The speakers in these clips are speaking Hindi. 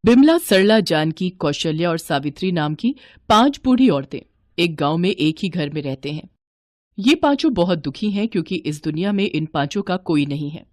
बिमला, सरला, जानकी, कौशल्या और सावित्री नाम की 5 बूढ़ी औरतें एक गांव में एक ही घर में रहते हैं। ये पांचों बहुत दुखी हैं क्योंकि इस दुनिया में इन पांचों का कोई नहीं है।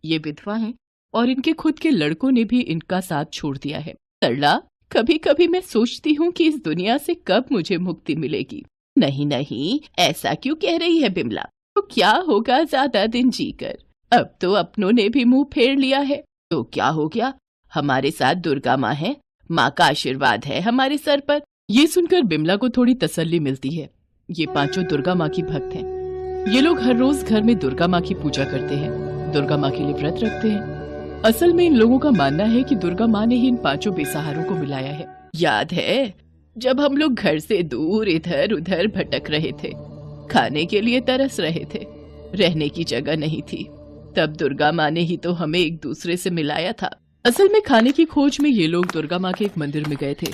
ये विधवा हैं और इनके खुद के लड़कों ने भी इनका साथ छोड़ दिया है। सरला, कभी कभी मैं सोचती हूँ कि इस दुनिया से कब मुझे मुक्ति मिलेगी। नहीं नहीं, ऐसा क्यों कह रही है बिमला? तो क्या होगा ज्यादा दिन जीकर? अब तो अपनों ने भी मुंह फेर लिया है, तो क्या हो गया? हमारे साथ दुर्गा माँ है, माँ का आशीर्वाद है हमारे सर पर। ये सुनकर बिमला को थोड़ी तसल्ली मिलती है। ये पांचों दुर्गा माँ की भक्त हैं। ये लोग हर रोज घर में दुर्गा माँ की पूजा करते हैं, दुर्गा माँ के लिए व्रत रखते हैं। असल में इन लोगों का मानना है कि दुर्गा माँ ने ही इन पांचों बेसहारों को मिलाया है। याद है जब हम लोग घर से दूर इधर उधर भटक रहे थे, खाने के लिए तरस रहे थे, रहने की जगह नहीं थी, तब दुर्गा माँ ने ही तो हमें एक दूसरे से मिलाया था। असल में खाने की खोज में ये लोग दुर्गा माँ के एक मंदिर में गए थे।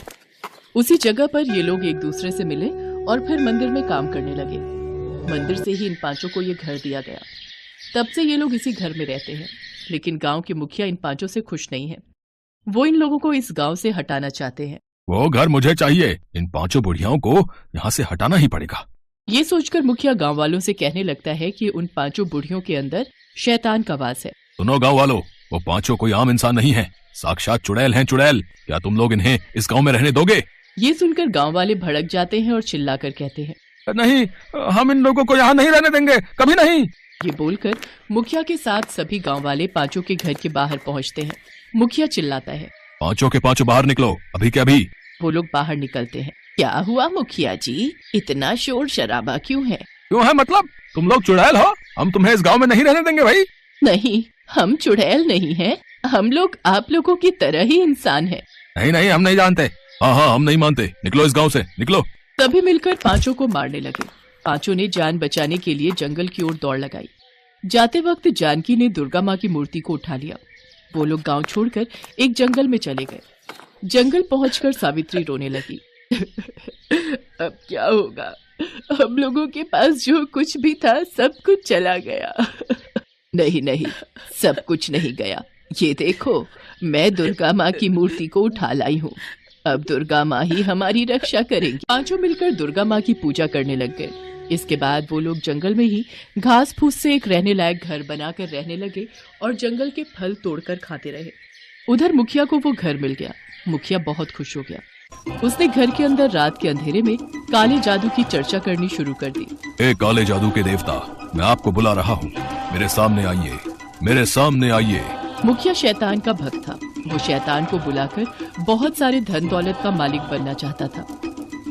उसी जगह पर ये लोग एक दूसरे से मिले और फिर मंदिर में काम करने लगे। मंदिर से ही इन पांचों को ये घर दिया गया। तब से ये लोग इसी घर में रहते हैं। लेकिन गांव के मुखिया इन पांचों से खुश नहीं है। वो इन लोगों को इस गांव से हटाना चाहते हैं। वो घर मुझे चाहिए, इन पांचों बुढ़ियाओं को यहाँ से हटाना ही पड़ेगा। ये सोचकर मुखिया गांव वालों से कहने लगता है कि उन पांचों बुढ़ियों के अंदर शैतान का वास है। सुनो गांव वालों, वो पांचों कोई आम इंसान नहीं है, साक्षात चुड़ैल हैं चुड़ैल। क्या तुम लोग इन्हें इस गांव में रहने दोगे? ये सुनकर गांव वाले भड़क जाते हैं और चिल्लाकर कहते हैं, नहीं, हम इन लोगों को यहाँ नहीं रहने देंगे, कभी नहीं। ये बोलकर मुखिया के साथ सभी गांव वाले पांचों के घर के बाहर पहुंचते हैं। मुखिया चिल्लाता है, पांचों के पांचों बाहर निकलो, अभी के अभी। वो लोग बाहर निकलते हैं। क्या हुआ मुखिया जी, इतना शोर शराबा क्यों है? क्यों है मतलब? तुम लोग चुड़ैल हो, हम तुम्हें इस गांव में नहीं रहने देंगे भाई। नहीं, हम चुड़ैल नहीं हैं, हम लोग आप लोगों की तरह ही इंसान हैं। नहीं नहीं, हम नहीं जानते। हाँ, हम नहीं मानते, निकलो इस गांव से, निकलो। सभी मिलकर पांचों को मारने लगे। पांचों ने जान बचाने के लिए जंगल की ओर दौड़ लगाई। जाते वक्त जानकी ने दुर्गा माँ की मूर्ति को उठा लिया। वो लोग गांव छोड़कर एक जंगल में चले गए। जंगल पहुंचकर सावित्री रोने लगी। अब क्या होगा? हम लोगों के पास जो कुछ भी था सब कुछ चला गया। नहीं नहीं, सब कुछ नहीं गया। ये देखो, मैं दुर्गा माँ की मूर्ति को उठा लाई हूँ। अब दुर्गा माँ ही हमारी रक्षा करेंगी। पांचों मिलकर दुर्गा माँ की पूजा करने लग गए। इसके बाद वो लोग जंगल में ही घास फूस से एक रहने लायक घर बनाकर रहने लगे और जंगल के फल तोड़कर खाते रहे। उधर मुखिया को वो घर मिल गया। मुखिया बहुत खुश हो गया। उसने घर के अंदर रात के अंधेरे में काले जादू की चर्चा करनी शुरू कर दी। ए काले जादू के देवता, मैं आपको बुला रहा हूँ, मेरे सामने आइए, मेरे सामने आइए। मुखिया शैतान का भक्त था। वो शैतान को बुलाकर बहुत सारे धन दौलत का मालिक बनना चाहता था।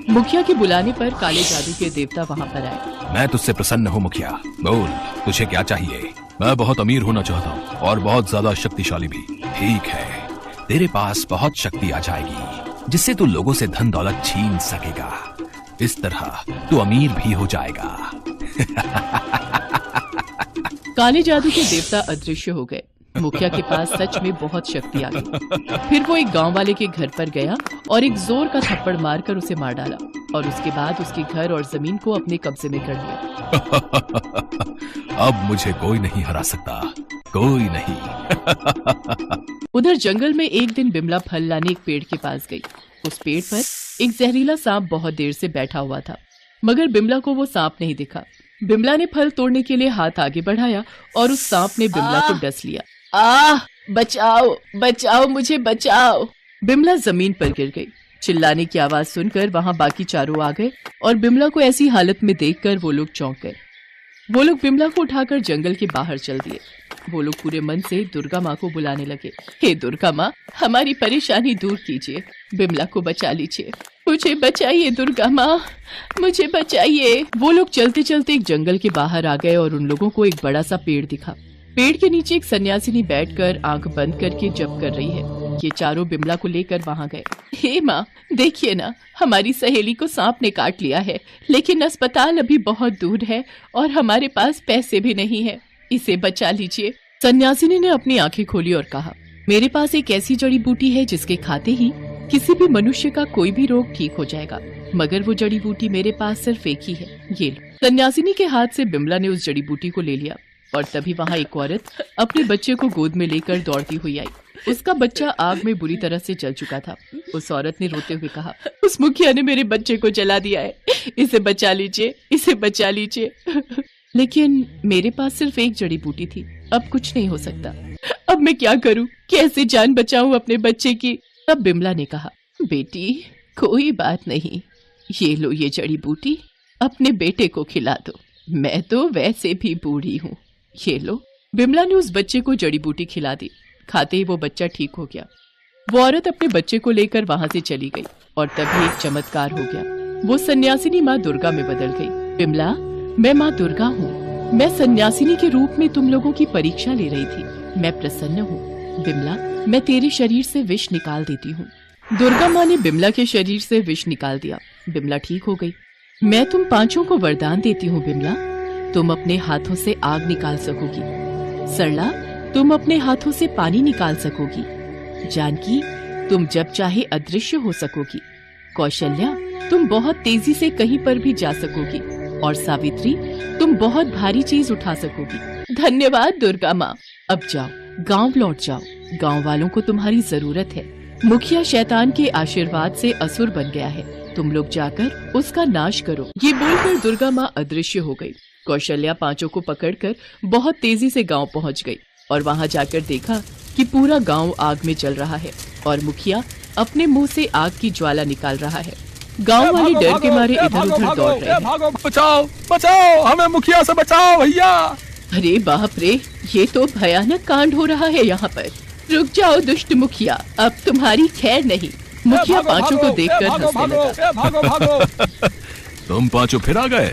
मुखिया के बुलाने पर काले जादू के देवता वहाँ पर आए। मैं तुझसे प्रसन्न हूँ मुखिया, बोल तुझे क्या चाहिए? मैं बहुत अमीर होना चाहता हूँ और बहुत ज्यादा शक्तिशाली भी। ठीक है, तेरे पास बहुत शक्ति आ जाएगी जिससे तू लोगों से धन दौलत छीन सकेगा। इस तरह तू अमीर भी हो जाएगा। काले जादू के देवता अदृश्य हो गए। मुखिया के पास सच में बहुत शक्ति आ गई। फिर वो एक गांव वाले के घर पर गया और एक जोर का थप्पड़ मारकर उसे मार डाला और उसके बाद उसके घर और जमीन को अपने कब्जे में कर लिया। अब मुझे कोई नहीं हरा सकता, कोई नहीं। उधर जंगल में एक दिन बिमला फल लाने एक पेड़ के पास गई। उस पेड़ पर एक जहरीला सांप बहुत देर से बैठा हुआ था, मगर बिमला को वो सांप नहीं दिखा। बिमला ने फल तोड़ने के लिए हाथ आगे बढ़ाया और उस सांप ने बिमला को डस लिया। बचाओ बचाओ, मुझे बचाओ। बिमला जमीन पर गिर गई। चिल्लाने की आवाज सुनकर वहां बाकी चारों आ गए और बिमला को ऐसी हालत में देखकर वो लोग चौंक गए। वो लोग बिमला को उठाकर जंगल के बाहर चल दिए। वो लोग पूरे मन से दुर्गा माँ को बुलाने लगे। हे दुर्गा माँ, हमारी परेशानी दूर कीजिए, बिमला को बचा लीजिए, मुझे बचाइए दुर्गा माँ, मुझे बचाइए। वो लोग चलते चलते एक जंगल के बाहर आ गए और उन लोगों को एक बड़ा सा पेड़ दिखा। पेड़ के नीचे एक सन्यासिनी बैठकर आंख बंद करके जप कर रही है। ये चारों बिमला को लेकर वहाँ गए। हे माँ, देखिए ना, हमारी सहेली को सांप ने काट लिया है, लेकिन अस्पताल अभी बहुत दूर है और हमारे पास पैसे भी नहीं है, इसे बचा लीजिए। सन्यासिनी ने अपनी आंखें खोली और कहा, मेरे पास एक ऐसी जड़ी बूटी है जिसके खाते ही किसी भी मनुष्य का कोई भी रोग ठीक हो जाएगा, मगर वो जड़ी बूटी मेरे पास सिर्फ एक ही है, ये लो। सन्यासिनी के हाथ से बिमला ने उस जड़ी बूटी को ले लिया और तभी वहाँ एक औरत अपने बच्चे को गोद में लेकर दौड़ती हुई आई। उसका बच्चा आग में बुरी तरह से जल चुका था। उस औरत ने रोते हुए कहा, उस मुखिया ने मेरे बच्चे को जला दिया है, इसे बचा लीजिए, इसे बचा लीजिए। लेकिन मेरे पास सिर्फ एक जड़ी बूटी थी, अब कुछ नहीं हो सकता। अब मैं क्या करूं, कैसे जान बचाऊं अपने बच्चे की? तब बिमला ने कहा, बेटी कोई बात नहीं, ये लो ये जड़ी बूटी, अपने बेटे को खिला दो, मैं तो वैसे भी बूढ़ी हूँ, ये लो। बिमला ने उस बच्चे को जड़ी बूटी खिला दी। खाते ही वो बच्चा ठीक हो गया। वो औरत अपने बच्चे को लेकर वहां से चली गई और तभी एक चमत्कार हो गया। वो सन्यासिनी माँ दुर्गा में बदल गई। बिमला, मैं माँ दुर्गा हूँ, मैं सन्यासिनी के रूप में तुम लोगों की परीक्षा ले रही थी, मैं प्रसन्न हूँ। बिमला, मैं तेरे शरीर से विष निकाल देती हूँ। दुर्गा माँ ने बिमला के शरीर से विष निकाल दिया। बिमला ठीक हो गई। मैं तुम पांचों को वरदान देती हूँ बिमला, तुम अपने हाथों से आग निकाल सकोगी। सरला, तुम अपने हाथों से पानी निकाल सकोगी। जानकी, तुम जब चाहे अदृश्य हो सकोगी। कौशल्या, तुम बहुत तेजी से कहीं पर भी जा सकोगी। और सावित्री, तुम बहुत भारी चीज उठा सकोगी। धन्यवाद दुर्गा माँ। अब जाओ, गांव लौट जाओ, गांव वालों को तुम्हारी जरूरत है। मुखिया शैतान के आशीर्वाद से असुर बन गया है, तुम लोग जाकर उसका नाश करो। ये बोलकर दुर्गा माँ अदृश्य हो गई। कौशल्या पांचों को पकड़कर बहुत तेजी से गांव पहुंच गई और वहां जाकर देखा कि पूरा गांव आग में जल रहा है और मुखिया अपने मुंह से आग की ज्वाला निकाल रहा है। गांव वाले डर के मारे इधर उधर दौड़ रहे हैं। बचाओ बचाओ, हमें मुखिया से बचाओ भैया। अरे बाप रे, ये तो भयानक कांड हो रहा है यहाँ पर। रुक जाओ दुष्ट मुखिया, अब तुम्हारी खैर नहीं। मुखिया पांचों को देखकर हंसने लगा। तुम पांचों फिर आ गए,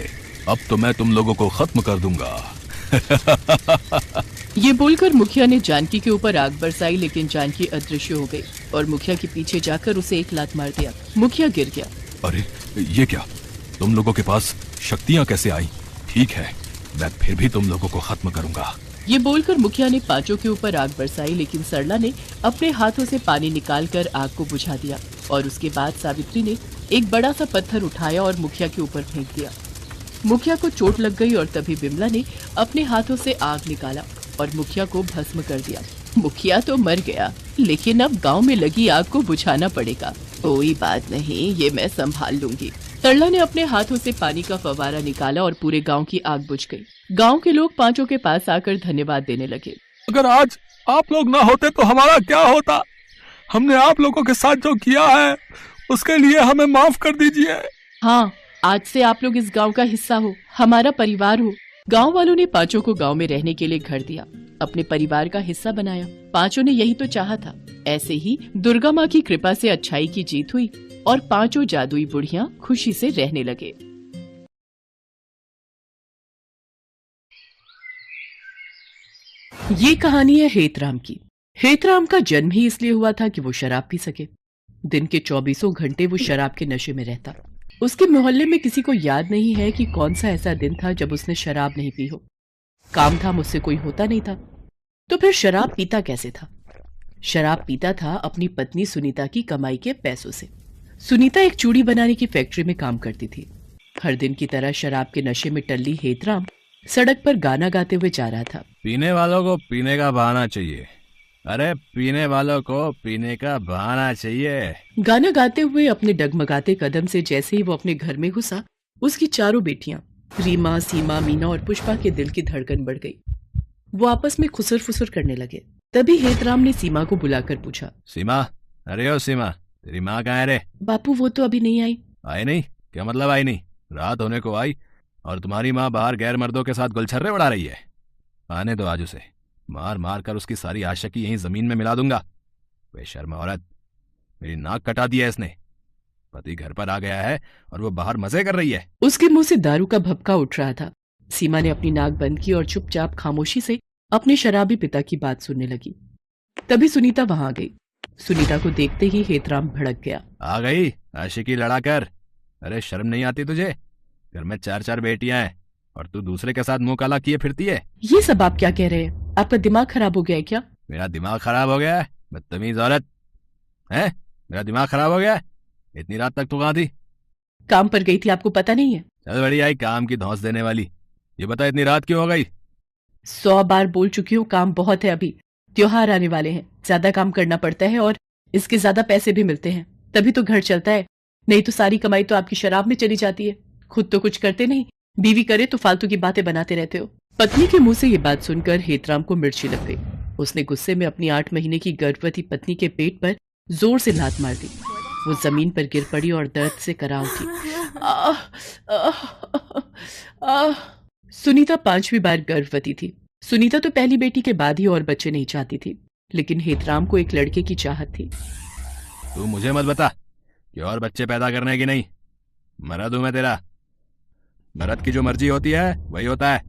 अब तो मैं तुम लोगों को खत्म कर दूंगा। ये बोलकर मुखिया ने जानकी के ऊपर आग बरसाई, लेकिन जानकी अदृश्य हो गई और मुखिया के पीछे जाकर उसे एक लात मार दिया। मुखिया गिर गया। अरे ये क्या, तुम लोगों के पास शक्तियाँ कैसे आई? ठीक है, मैं फिर भी तुम लोगों को खत्म करूंगा। ये बोलकर मुखिया ने पांचों के ऊपर आग बरसाई, लेकिन सरला ने अपने हाथों से पानी निकालकर आग को बुझा दिया और उसके बाद सावित्री ने एक बड़ा सा पत्थर उठाया और मुखिया के ऊपर फेंक दिया। मुखिया को चोट लग गई और तभी बिमला ने अपने हाथों से आग निकाला और मुखिया को भस्म कर दिया। मुखिया तो मर गया, लेकिन अब गांव में लगी आग को बुझाना पड़ेगा। कोई बात नहीं, ये मैं संभाल लूंगी। सरला ने अपने हाथों से पानी का फव्वारा निकाला और पूरे गांव की आग बुझ गई। गांव के लोग पांचों के पास आकर धन्यवाद देने लगे। अगर आज आप लोग ना होते तो हमारा क्या होता? हमने आप लोगों के साथ जो किया है उसके लिए हमें माफ कर दीजिए। हाँ, आज से आप लोग इस गांव का हिस्सा हो, हमारा परिवार हो। गांव वालों ने पांचों को गांव में रहने के लिए घर दिया, अपने परिवार का हिस्सा बनाया। पांचों ने यही तो चाहा था। ऐसे ही दुर्गा माँ की कृपा से अच्छाई की जीत हुई और पांचों जादुई बुढ़ियां खुशी से रहने लगे। ये कहानी है हेतराम की। हेतराम का जन्म ही इसलिए हुआ था कि वो शराब पी सके। दिन के 24 घंटे वो शराब के नशे में रहता। उसके मोहल्ले में किसी को याद नहीं है कि कौन सा ऐसा दिन था जब उसने शराब नहीं पी हो। काम धाम उससे कोई होता नहीं था, तो फिर शराब पीता कैसे था? शराब पीता था अपनी पत्नी सुनीता की कमाई के पैसों से। सुनीता एक चूड़ी बनाने की फैक्ट्री में काम करती थी। हर दिन की तरह शराब के नशे में टल्ली हेतराम सड़क पर गाना गाते हुए जा रहा था। पीने वालों को पीने का बहाना चाहिए, अरे पीने वालों को पीने का बहाना चाहिए। गाना गाते हुए अपने डगमगाते कदम से जैसे ही वो अपने घर में घुसा, उसकी चारों बेटियां रीमा, सीमा, मीना और पुष्पा के दिल की धड़कन बढ़ गई। वो आपस में खुसर फुसर करने लगे। तभी हेतराम ने सीमा को बुलाकर पूछा, सीमा, अरे ओ सीमा, तेरी माँ कहाँ है रे? बापू वो तो अभी नहीं आई। आई नहीं? क्या मतलब आई नहीं? रात होने को आई और तुम्हारी माँ बाहर गैर मर्दों के साथ गुलछर्रे उड़ा रही है। आने दो आज उसे, मार मार कर उसकी सारी आशिकी यहीं जमीन में मिला दूंगा। बेशर्म औरत, मेरी नाक कटा दी है इसने। पति घर पर आ गया है और वो बाहर मजे कर रही है। उसके मुंह से दारू का भभका उठ रहा था। सीमा ने अपनी नाक बंद की और चुपचाप खामोशी से अपने शराबी पिता की बात सुनने लगी। तभी सुनीता वहां आ गई। सुनीता को देखते ही हेतराम भड़क गया। आ गई आशिकी लड़ा कर? अरे शर्म नहीं आती तुझे? घर में 4 बेटियां हैं और तू दूसरे के साथ मुंह काला किए फिरती है। ये सब आप क्या कह रहे हैं? आपका दिमाग खराब हो गया है क्या? मेरा दिमाग खराब हो गया है? बदतमीज औरत है, मेरा दिमाग खराब हो गया है? इतनी रात तक तू कहाँ थी? काम पर गई थी, आपको पता नहीं है? चल बड़ी आई काम की धौंस देने वाली। ये बता इतनी रात क्यों हो गई? 100 बार बोल चुकी हूँ, काम बहुत है अभी। त्योहार आने वाले हैं, ज्यादा काम करना पड़ता है और इसके ज्यादा पैसे भी मिलते हैं, तभी तो घर चलता है, नहीं तो सारी कमाई तो आपकी शराब में चली जाती है। खुद तो कुछ करते नहीं, बीवी करे तो फालतू की बातें बनाते रहते हो। पत्नी के मुंह से ये बात सुनकर हेतराम को मिर्ची लग गई। उसने गुस्से में अपनी 8 महीने की गर्भवती पत्नी के पेट पर जोर से लात मार दी। वो जमीन पर गिर पड़ी और दर्द से करा उठी। सुनीता 5वीं बार गर्भवती थी। सुनीता तो पहली बेटी के बाद ही और बच्चे नहीं चाहती थी, लेकिन हेतराम को एक लड़के की चाहत थी। तू मुझे मत बता कि और बच्चे पैदा करने की नहीं, मर्द हूं मैं तेरा। मर्द की जो मर्जी होती है वही होता है,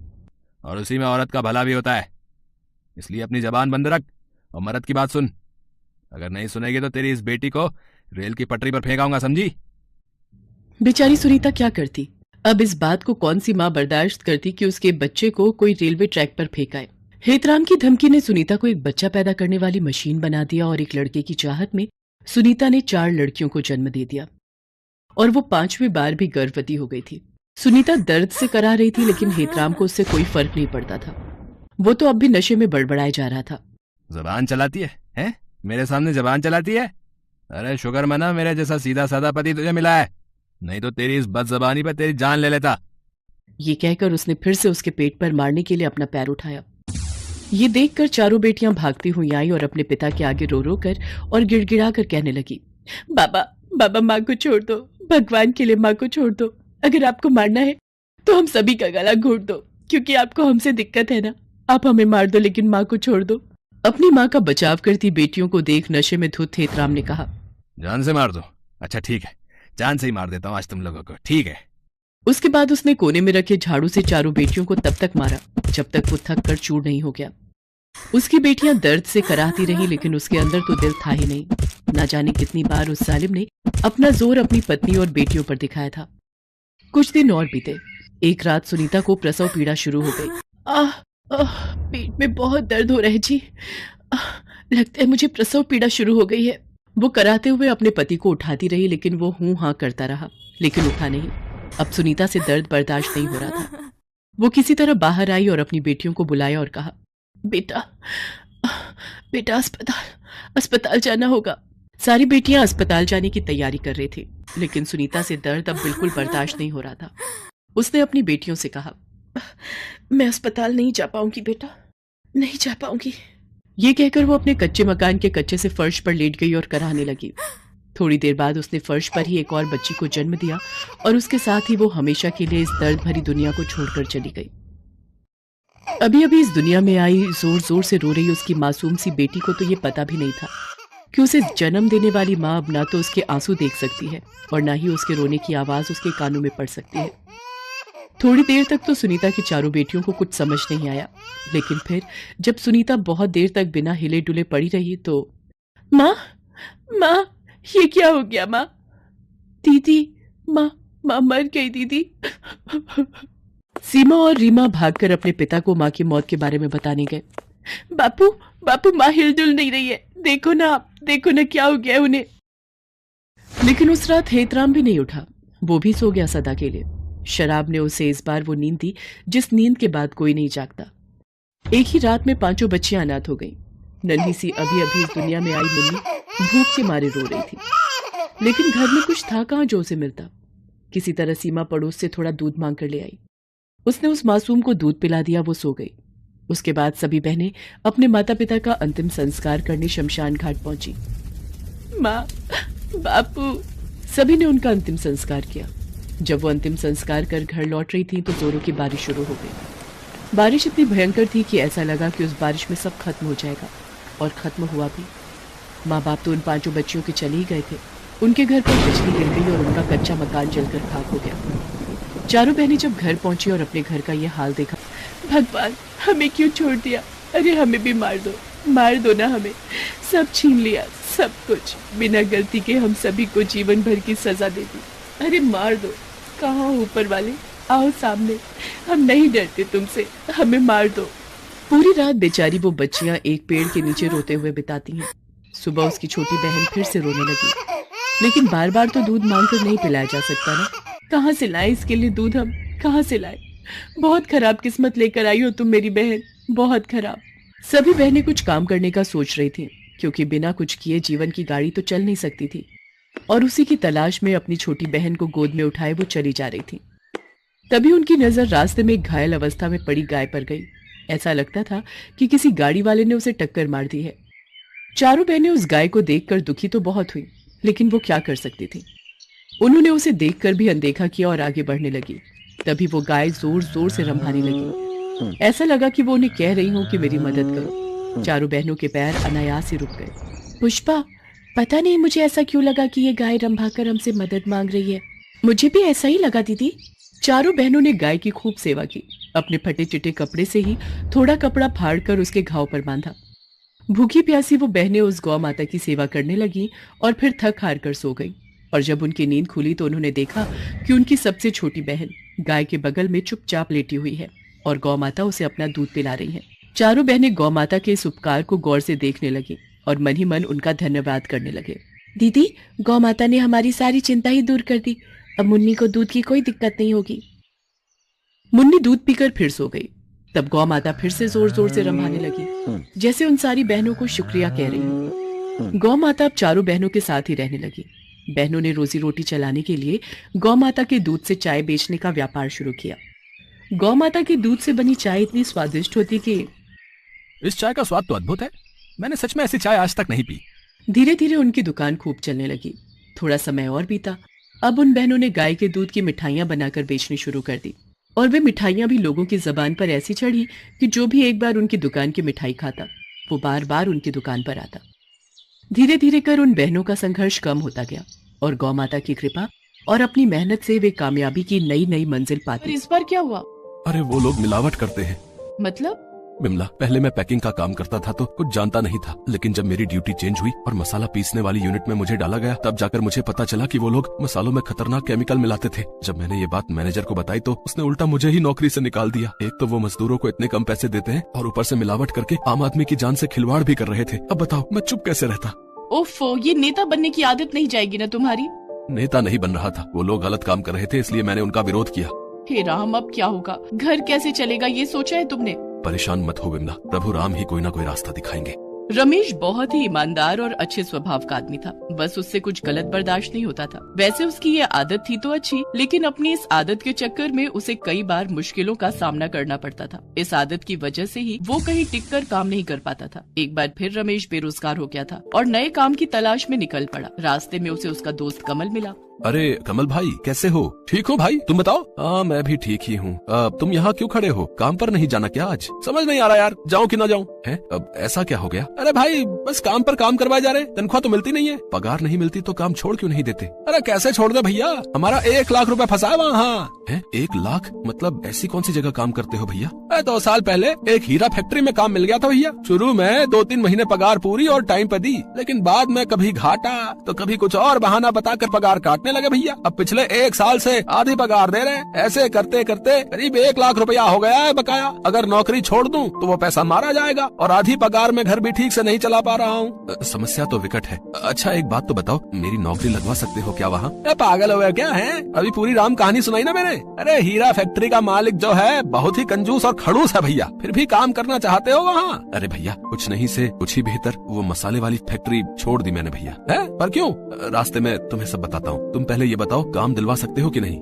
और उसी में औरत का भला भी होता है। इसलिए अपनी जबान बंद रख और मर्द की बात सुन। अगर नहीं सुनेगी तो तेरी इस बेटी को रेल की पटरी पर फेंकाऊंगा, समझी? बेचारी सुनीता क्या करती? अब इस बात को कौन सी माँ बर्दाश्त करती कि उसके बच्चे को कोई रेलवे ट्रैक पर फेंकाए। हेतराम की धमकी ने सुनीता को एक बच्चा पैदा करने वाली मशीन बना दिया और एक लड़के की चाहत में सुनीता ने 4 लड़कियों को जन्म दे दिया और वो 5वीं बार भी गर्भवती हो गई थी। सुनीता दर्द से करा रही थी, लेकिन हेतराम को उससे कोई फर्क नहीं पड़ता था। वो तो अब भी नशे में बड़बड़ाए जा रहा था। जबान चलाती है, हैं? मेरे सामने जबान चलाती है? अरे शुक्र मना मेरे जैसा सीधा साधा पति तुझे मिला है, नहीं तो तेरी इस बदजबानी पर तेरी जान ले लेता। ये कहकर उसने फिर से उसके पेट पर मारने के लिए अपना पैर उठाया। ये देखकर चारों बेटियां भागती हुई आई और अपने पिता के आगे रो रो कर और गिड़गिड़ा कर कहने लगी, बाबा बाबा माँ को छोड़ दो, भगवान के लिए माँ को छोड़ दो। अगर आपको मारना है तो हम सभी का गला घोट दो, क्योंकि आपको हमसे दिक्कत है ना। आप हमें मार दो लेकिन माँ को छोड़ दो। अपनी माँ का बचाव करती बेटियों को देख नशे में धुत हेतराम ने कहा, जान से मार दो? अच्छा ठीक है, जान से ही मार देता हूँ आज तुम लोगों को, ठीक है। उसके बाद उसने कोने में रखे झाड़ू से चारों बेटियों को तब तक मारा जब तक वो थक कर चूर नहीं हो गया। उसकी बेटियां दर्द से कराहती रही, लेकिन उसके अंदर तो दिल था ही नहीं। ना जाने कितनी बार उस जालिम ने अपना जोर अपनी पत्नी और बेटियों पर दिखाया था। कुछ दिन और बीते। एक रात सुनीता को प्रसव पीड़ा शुरू हो गई। पेट में बहुत दर्द हो रहा है जी। लगता है मुझे प्रसव पीड़ा शुरू हो गई है। वो कराते हुए अपने पति को उठाती रही, लेकिन वो हूं हां करता रहा, लेकिन उठा नहीं। अब सुनीता से दर्द बर्दाश्त नहीं हो रहा था। वो किसी तरह बाहर आई और अपनी बेटियों को बुलाया और कहा, बेटा बेटा अस्पताल जाना होगा। सारी बेटियां अस्पताल जाने की तैयारी कर रही थी, लेकिन सुनीता से दर्द अब बिल्कुल बर्दाश्त नहीं हो रहा था। उसने अपनी बेटियों से कहा, मैं अस्पताल नहीं जा पाऊंगी बेटा, नहीं जा पाऊंगी। ये कहकर वो अपने कच्चे मकान के कच्चे से फर्श पर लेट गई और कराहने लगी। थोड़ी देर बाद उसने फर्श पर ही एक और बच्ची को जन्म दिया और उसके साथ ही वो हमेशा के लिए इस दर्द भरी दुनिया को छोड़कर चली गई। अभी अभी इस दुनिया में आई जोर जोर से रो रही उसकी मासूम सी बेटी को तो ये पता भी नहीं था कि उसे जन्म देने वाली माँ अब ना तो उसके आंसू देख सकती है और ना ही उसके रोने की आवाज उसके कानों में पड़ सकती है। थोड़ी देर तक तो सुनीता की चारों बेटियों को कुछ समझ नहीं आया, लेकिन फिर जब सुनीता बहुत देर तक बिना हिले डुले पड़ी रही तो, माँ माँ ये क्या हो गया माँ? दीदी माँ मर गई दीदी। सीमा और रीमा भागकर अपने पिता को माँ की मौत के बारे में बताने गए। बापू माँ हिलजुल नहीं रही है, देखो ना क्या हो गया उन्हें। लेकिन उस रात हेतराम भी नहीं उठा, वो भी सो गया सदा के लिए। शराब ने उसे इस बार वो नींद दी जिस नींद के बाद कोई नहीं जागता। एक ही रात में 5 बच्चियां अनाथ हो गईं। नन्ही सी अभी अभी इस दुनिया में आई मुन्नी भूख के मारे रो रही थी, लेकिन घर में कुछ था कहाँ जो उसे मिलता। किसी तरह सीमा पड़ोस से थोड़ा दूध मांग कर ले आई। उसने उस मासूम को दूध पिला दिया, वो सो गई। उसके बाद सभी बहनें अपने माता पिता का अंतिम संस्कार करने शमशान घाट पहुंची। माँ बापू सभी ने उनका अंतिम संस्कार किया। जब वो अंतिम संस्कार कर घर लौट रही थी तो जोरों की बारिश शुरू हो गई। बारिश इतनी भयंकर थी कि ऐसा लगा कि उस बारिश में सब खत्म हो जाएगा, और खत्म हुआ भी। माँ बाप तो उन 5 बच्चियों के चले ही गए थे। उनके घर पर बिजली गिर गई और उनका कच्चा मकान जलकर खाक हो गया। चारों बहनें जब घर पहुंची और अपने घर का ये हाल देखा, भगवान हमें क्यों छोड़ दिया? अरे हमें भी मार दो ना, हमें सब छीन लिया, सब कुछ। बिना गलती के हम सभी को जीवन भर की सजा दे दी। अरे मार दो। कहाँ ऊपर वाले, आओ सामने, हम नहीं डरते तुमसे, हमें मार दो। पूरी रात बेचारी वो बच्चियां एक पेड़ के नीचे रोते हुए बिताती हैं। सुबह उसकी छोटी बहन फिर से रोने लगी, लेकिन बार बार तो दूध मांगकर नहीं पिलाया जा सकता ना। कहाँ से लाए इसके लिए दूध, हम कहाँ से लाए? बहुत खराब किस्मत लेकर आई हो तुम मेरी बहन, बहुत खराब। सभी बहनें कुछ काम करने का सोच रही थी, क्योंकि बिना कुछ किए जीवन की गाड़ी तो चल नहीं सकती थी। और उसी की तलाश में अपनी छोटी बहन को गोद में उठाए वो चली जा रही थी। तभी उनकी नजर रास्ते में एक घायल अवस्था में पड़ी गाय पर गई। ऐसा लगता था कि किसी गाड़ी वाले ने उसे टक्कर मार दी है। चारों बहनें उस गाय को देखकर दुखी तो बहुत हुई, लेकिन वो क्या कर सकती थी। उन्होंने उसे देखकर भी अनदेखा किया और आगे बढ़ने लगी। तभी वो गाय जोर जोर से रंभाने लगी। ऐसा लगा कि वो उन्हें कह रही हो कि मेरी मदद करो। चारों बहनों के पैर अनायास ही रुक गए। पुष्पा, पता नहीं मुझे ऐसा क्यों लगा कि ये गाय रंभाकर हमसे मदद मांग रही है। मुझे भी ऐसा ही लगा दीदी। चारों बहनों ने गाय की खूब सेवा की। अपने फटे चिटे कपड़े से ही थोड़ा कपड़ा फाड़कर उसके घाव पर बांधा। भूखी प्यासी वो बहनें उस गौ माता की सेवा करने लगी और फिर थक हार कर सो गई। और जब उनकी नींद खुली तो उन्होंने देखा कि उनकी सबसे छोटी बहन गाय के बगल में चुपचाप लेटी हुई है और गौ माता उसे अपना दूध पिला रही है। चारों बहनें गौ माता के इस उपकार को गौर से देखने लगी और मन ही मन उनका धन्यवाद करने लगे। दीदी, गौ माता ने हमारी सारी चिंता ही दूर कर दी। अब मुन्नी को दूध की कोई दिक्कत नहीं होगी। मुन्नी दूध पीकर फिर सो गई। तब गौ माता फिर से जोर जोर से रंभाने लगी, जैसे उन सारी बहनों को शुक्रिया कह रही हो। गौ माता अब चारों बहनों के साथ ही रहने लगी। बहनों ने रोजी रोटी चलाने के लिए गौ माता के दूध से चाय बेचने का व्यापार शुरू किया। गौ माता के दूध से बनी चाय इतनी स्वादिष्ट होती कि इस चाय का स्वाद तो अद्भुत है। मैंने सच में ऐसी चाय आज तक नहीं पी। धीरे धीरे उनकी दुकान खूब चलने लगी। थोड़ा समय और बीता। अब उन बहनों ने गाय के दूध की मिठाइयां बनाकर बेचनी शुरू कर दी और वे मिठाइयां भी लोगों की जबान पर ऐसी चढ़ी कि जो भी एक बार उनकी दुकान की मिठाई खाता वो बार बार उनकी दुकान पर आता। धीरे धीरे कर उन बहनों का संघर्ष कम होता गया और गौ माता की कृपा और अपनी मेहनत से वे कामयाबी की नई नई मंजिल पाते। इस बार क्या हुआ? अरे वो लोग मिलावट करते हैं। मतलब? बिमला, पहले मैं पैकिंग का काम करता था तो कुछ जानता नहीं था, लेकिन जब मेरी ड्यूटी चेंज हुई और मसाला पीसने वाली यूनिट में मुझे डाला गया तब जाकर मुझे पता चला कि वो लोग मसालों में खतरनाक केमिकल मिलाते थे। जब मैंने ये बात मैनेजर को बताई तो उसने उल्टा मुझे ही नौकरी से निकाल दिया। एक तो वो मजदूरों को इतने कम पैसे देते हैं और ऊपर से मिलावट करके आम आदमी की जान से खिलवाड़ भी कर रहे थे। अब बताओ मैं चुप कैसे रहता। ओफो, ये नेता बनने की आदत नहीं जाएगी ना तुम्हारी? नेता नहीं बन रहा था, वो लोग गलत काम कर रहे थे, इसलिए मैंने उनका विरोध किया। हे राम, अब क्या होगा? घर कैसे चलेगा ये सोचा है तुमने? परेशान मत हो बिमला, प्रभु राम ही कोई ना कोई रास्ता दिखाएंगे। रमेश बहुत ही ईमानदार और अच्छे स्वभाव का आदमी था। बस उससे कुछ गलत बर्दाश्त नहीं होता था। वैसे उसकी ये आदत थी तो अच्छी, लेकिन अपनी इस आदत के चक्कर में उसे कई बार मुश्किलों का सामना करना पड़ता था। इस आदत की वजह से ही वो कहीं टिककर काम नहीं कर पाता था। एक बार फिर रमेश बेरोजगार हो गया था और नए काम की तलाश में निकल पड़ा। रास्ते में उसे उसका दोस्त कमल मिला। अरे कमल भाई, कैसे हो? ठीक हो भाई, तुम बताओ। हाँ मैं भी ठीक ही हूँ। तुम यहाँ क्यों खड़े हो? काम पर नहीं जाना क्या आज? समझ नहीं आ रहा यार, जाऊँ कि ना जाऊँ? है अब ऐसा क्या हो गया? अरे भाई बस काम पर काम करवाए जा रहे, तनख्वाह तो मिलती नहीं है। पगार नहीं मिलती तो काम छोड़ क्यों नहीं देते? अरे कैसे छोड़ दे भैया, हमारा 1 लाख रुपए फंसा है वहाँ। है 1 लाख? मतलब ऐसी कौन सी जगह काम करते हो भैया? 2 साल पहले एक हीरा फैक्ट्री में काम मिल गया था भैया। शुरू में 2-3 महीने पगार पूरी और टाइम पे दी, लेकिन बाद में कभी घाटा तो कभी कुछ और बहाना बताकर पगार काटने लगे भैया। अब पिछले 1 साल से आधी पगार दे रहे हैं। ऐसे करते करते करीब 1 लाख रुपया हो गया है बकाया। अगर नौकरी छोड़ दूं तो वो पैसा मारा जाएगा और आधी पगार में घर भी ठीक से नहीं चला पा रहा हूँ। समस्या तो विकट है। अच्छा एक बात तो बताओ, मेरी नौकरी लगवा सकते हो क्या वहाँ? पागल हो गए क्या है? अभी पूरी राम कहानी सुनाई ना मैंने। अरे हीरा फैक्ट्री का मालिक जो है बहुत ही कंजूस और खड़ूस है भैया, फिर भी काम करना चाहते हो वहाँ? अरे भैया कुछ नहीं से कुछ ही बेहतर, वो मसाले वाली फैक्ट्री छोड़ दी मैंने भैया। है पर क्यों? रास्ते में तुम्हें सब बताता हूँ, तुम पहले ये बताओ काम दिलवा सकते हो कि नहीं?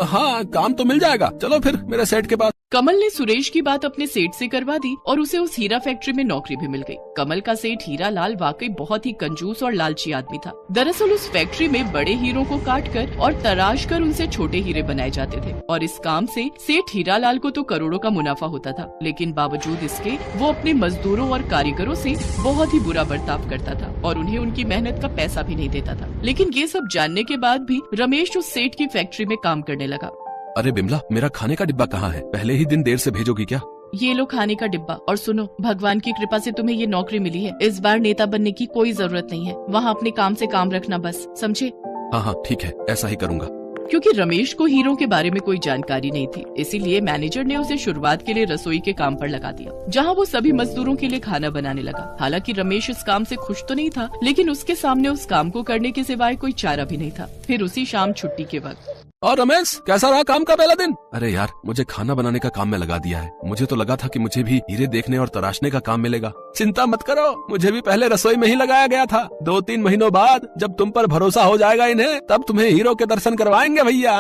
हाँ काम तो मिल जाएगा, चलो फिर मेरे सेठ के पास। कमल ने सुरेश की बात अपने सेठ से करवा दी और उसे उस हीरा फैक्ट्री में नौकरी भी मिल गई। कमल का सेठ हीरा लाल वाकई बहुत ही कंजूस और लालची आदमी था। दरअसल उस फैक्ट्री में बड़े हीरों को काट कर और तराश कर उनसे छोटे हीरे बनाए जाते थे और इस काम से सेठ हीरा लाल को तो करोड़ों का मुनाफा होता था, लेकिन बावजूद इसके वो अपने मजदूरों और कारीगरों से बहुत ही बुरा बर्ताव करता था और उन्हें उनकी मेहनत का पैसा भी नहीं देता था। लेकिन ये सब जानने के बाद भी रमेश उस सेठ की फैक्ट्री में काम करने लगा। अरे बिमला, मेरा खाने का डिब्बा कहाँ है? पहले ही दिन देर से भेजोगी क्या? ये लो खाने का डिब्बा, और सुनो भगवान की कृपा से तुम्हें ये नौकरी मिली है। इस बार नेता बनने की कोई जरूरत नहीं है, वहाँ अपने काम से काम रखना बस, समझे? हाँ ठीक है, ऐसा ही करूँगा। क्योंकि रमेश को हीरों के बारे में कोई जानकारी नहीं थी, इसीलिए मैनेजर ने उसे शुरुआत के लिए रसोई के काम पर लगा दिया, जहां वो सभी मजदूरों के लिए खाना बनाने लगा। हालांकि रमेश इस काम से खुश तो नहीं था, लेकिन उसके सामने उस काम को करने के सिवाय कोई चारा भी नहीं था। फिर उसी शाम छुट्टी के वक्त और रमेश, कैसा रहा काम का पहला दिन? अरे यार, मुझे खाना बनाने का काम में लगा दिया है। मुझे तो लगा था कि मुझे भी हीरे देखने और तराशने का काम मिलेगा। चिंता मत करो, मुझे भी पहले रसोई में ही लगाया गया था। 2-3 महीनों बाद जब तुम पर भरोसा हो जाएगा इन्हें, तब तुम्हें हीरो के दर्शन करवाएंगे भैया।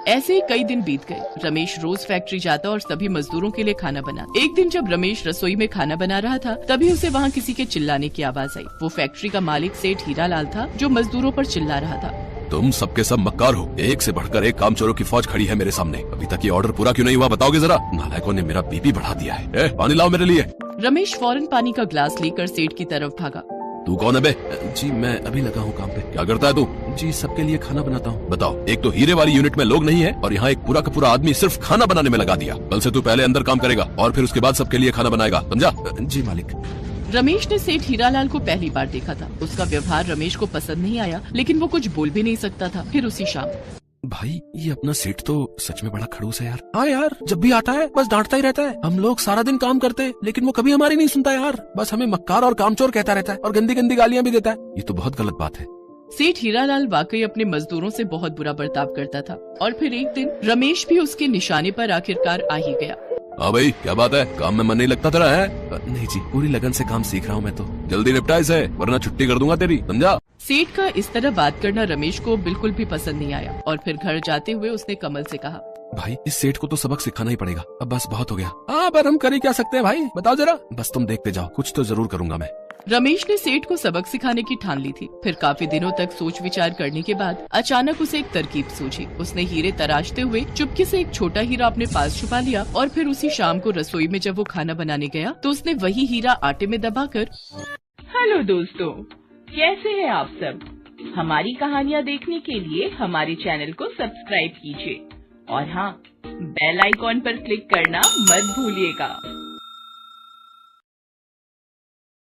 ऐसे ही कई दिन बीत गए। रमेश रोज फैक्ट्री जाता और सभी मजदूरों के लिए खाना बना। एक दिन जब रमेश रसोई में खाना बना रहा था, तभी उसे वहाँ किसी के चिल्लाने की आवाज आई। वो फैक्ट्री का मालिक सेठ हीरालाल था, जो मजदूरों पर चिल्ला रहा था। तुम सबके सब मक्कार हो। एक से बढ़कर एक कामचोरों की फौज खड़ी है मेरे सामने। अभी तक ये ऑर्डर पूरा क्यों नहीं हुआ, बताओगे जरा? नालायकों ने मेरा बीपी बढ़ा दिया है। पानी लाओ मेरे लिए। रमेश फौरन पानी का ग्लास लेकर सेठ की तरफ भागा। तू कौन है बे? जी मैं अभी लगा हूँ काम पे। क्या करता है तू? जी सबके लिए खाना बनाता हूँ। बताओ, एक तो हीरे वाली यूनिट में लोग नहीं है और यहाँ एक पूरा का पूरा आदमी सिर्फ खाना बनाने में लगा दिया। कल से तू पहले अंदर काम करेगा और फिर उसके बाद सबके लिए खाना बनाएगा, समझा? जी मालिक। रमेश ने सेठ हीरालाल को पहली बार देखा था। उसका व्यवहार रमेश को पसंद नहीं आया, लेकिन वो कुछ बोल भी नहीं सकता था। फिर उसी शाम, भाई ये अपना सेठ तो सच में बड़ा खड़ूस है यार। हाँ यार, जब भी आता है बस डांटता ही रहता है। हम लोग सारा दिन काम करते, लेकिन वो कभी हमारी नहीं सुनता यार। बस हमें मक्कार और कामचोर कहता रहता है और गंदी गंदी गालियाँ भी देता है। ये तो बहुत गलत बात है। सेठ हीरालाल वाकई अपने मजदूरों से बहुत बुरा बर्ताव करता था और फिर एक दिन रमेश भी उसके निशाने पर आखिरकार आ ही गया। हाँ भाई, क्या बात है? काम में मन नहीं लगता तेरा है? नहीं जी, पूरी लगन से काम सीख रहा हूँ मैं तो। जल्दी निपटा इसे, वरना छुट्टी कर दूंगा तेरी, समझा? सेठ का इस तरह बात करना रमेश को बिल्कुल भी पसंद नहीं आया और फिर घर जाते हुए उसने कमल से कहा, भाई इस सेठ को तो सबक सिखाना ही पड़ेगा। अब बस बहुत हो गया। हाँ पर हम कर ही क्या सकते हैं भाई, बताओ जरा। बस तुम देखते जाओ, कुछ तो जरूर करूंगा मैं। रमेश ने सेठ को सबक सिखाने की ठान ली थी। फिर काफी दिनों तक सोच विचार करने के बाद अचानक उसे एक तरकीब सूझी। उसने हीरे तराशते हुए चुपके से एक छोटा हीरा अपने पास छुपा लिया और फिर उसी शाम को रसोई में जब वो खाना बनाने गया तो उसने वही हीरा आटे में दबाकर। हेलो दोस्तों, कैसे हैं आप सब? हमारी कहानियाँ देखने के लिए हमारे चैनल को सब्सक्राइब कीजिए और हाँ, बेल आइकॉन पर क्लिक करना मत भूलिएगा।